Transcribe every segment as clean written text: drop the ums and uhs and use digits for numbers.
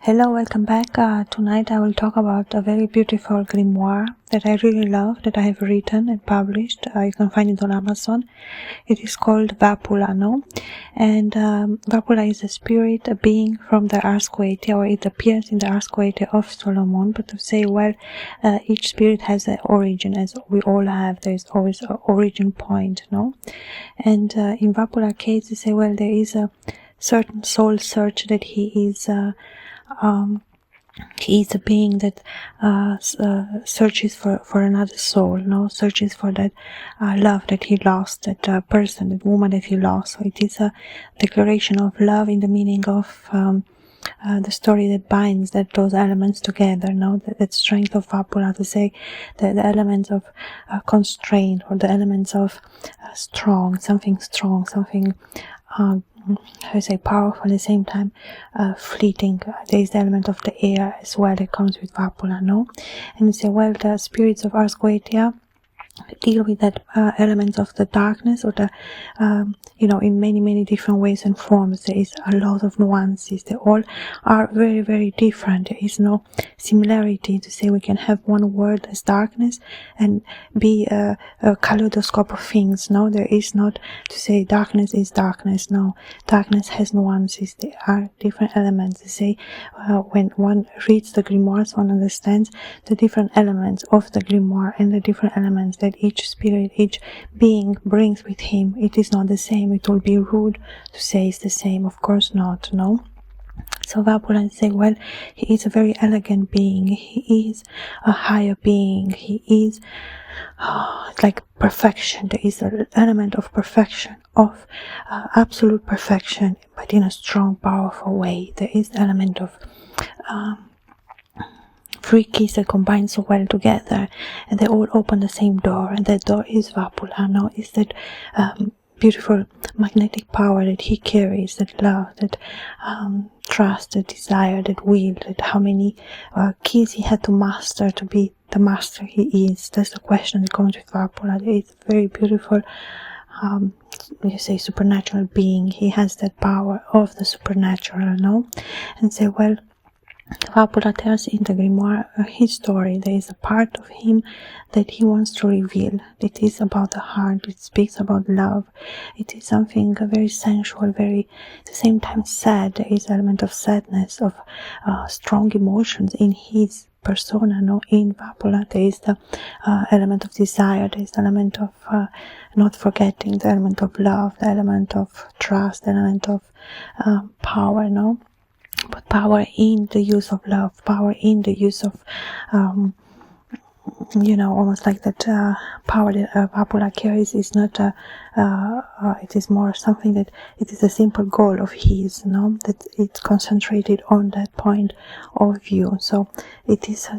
Hello, welcome back. Tonight I will talk about a very beautiful grimoire that I really love, that I have written and published. You can find it on Amazon. It is called Vapula, no? And Vapula is a spirit, a being from the Ars Goetia, or it appears in the Ars Goetia of Solomon. But to say, well, each spirit has an origin, as we all have. There is always an origin point, no? And in Vapula case, they say, well, there is a certain soul search that he is a being that searches for another soul, no? Searches for that love that he lost, that person, that woman that he lost. So it is a declaration of love in the meaning of the story that binds those elements together, no? That strength of Vapula, to say the elements of constraint, or the elements of something I say powerful, at the same time fleeting. There is the element of the air as well that comes with Vapula, no? And you say, well, the spirits of Ars Goetia deal with that elements of the darkness, or the in many different ways and forms. There is a lot of nuances. They all are very, very different. There is no similarity to say we can have one word as darkness and be a kaleidoscope of things. No, there is not to say darkness is darkness. No, darkness has nuances. There are different elements. They say when one reads the grimoires, one understands the different elements of the grimoire and the different elements that each spirit, each being brings with him. It is not the same. It will be rude to say it's the same. Of course not, no? So Vapula say, well, he is a very elegant being. He is a higher being. He is like perfection. There is an element of perfection, of absolute perfection, but in a strong, powerful way. There is the element of three keys that combine so well together, and they all open the same door, and that door is Vapula. Now is that beautiful magnetic power that he carries, that love, that trust, that desire, that will, that how many keys he had to master to be the master he is. That's the question that comes with Vapula. It's a very beautiful supernatural being. He has that power of the supernatural, no? And say, well, Vapula tells in the grimoire his story. There is a part of him that he wants to reveal. It is about the heart. It speaks about love. It is something very sensual, very at the same time sad. There is an element of sadness, of strong emotions in his persona. No, in Vapula there is the element of desire. There is the element of not forgetting. The element of love. The element of trust. The element of power. No. But power in the use of love, power in the use of, almost like that power that Vapula carries is not, it is more something that it is a simple goal of his, that it's concentrated on that point of view. So it is,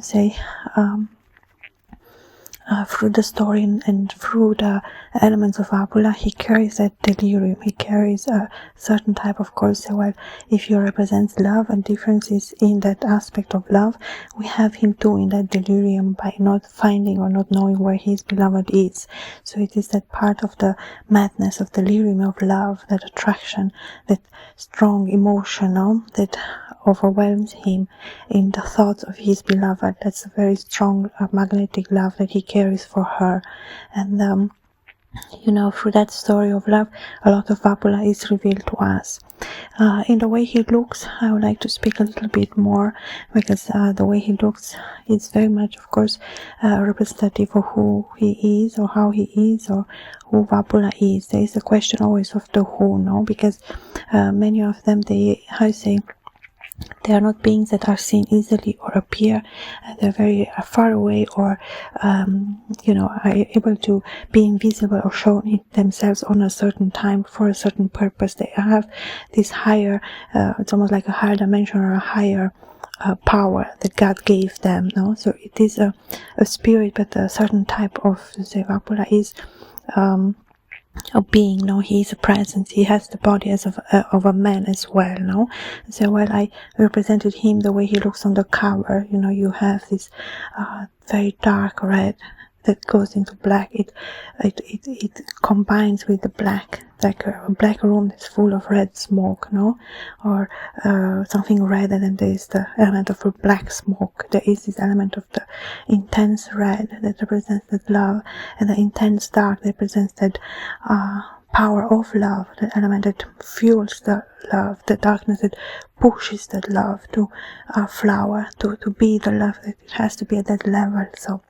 through the story and through the elements of Vapula, he carries that delirium. He carries a certain type of course. Well, if he represents love and differences in that aspect of love, we have him too in that delirium by not finding or not knowing where his beloved is. So it is that part of the madness, of delirium of love, that attraction, that strong emotion, that overwhelms him in the thoughts of his beloved. That's a very strong magnetic love that he carries for her. And through that story of love, a lot of Vapula is revealed to us. In the way he looks, I would like to speak a little bit more, because the way he looks is very much, of course, representative of who he is, or how he is, or who Vapula is. There is a question always of the who, no? Because many of them, they are not beings that are seen easily or appear. They're very far away, or are able to be invisible or show themselves on a certain time for a certain purpose. They have this higher, it's almost like a higher dimension or a higher power that God gave them. No, so it is a spirit, but a certain type of, Vapula is a being. No, he is a presence. He has the body of a man as well. No, so well, I represented him the way he looks on the cover. You have this very dark red that goes into black, it combines with the black, like a black room that's full of red smoke, no, or something redder than there is the element of a black smoke. There is this element of the intense red that represents that love, and the intense dark that represents that power of love, the element that fuels the love, the darkness that pushes that love to flower, to be the love that it has to be at that level. So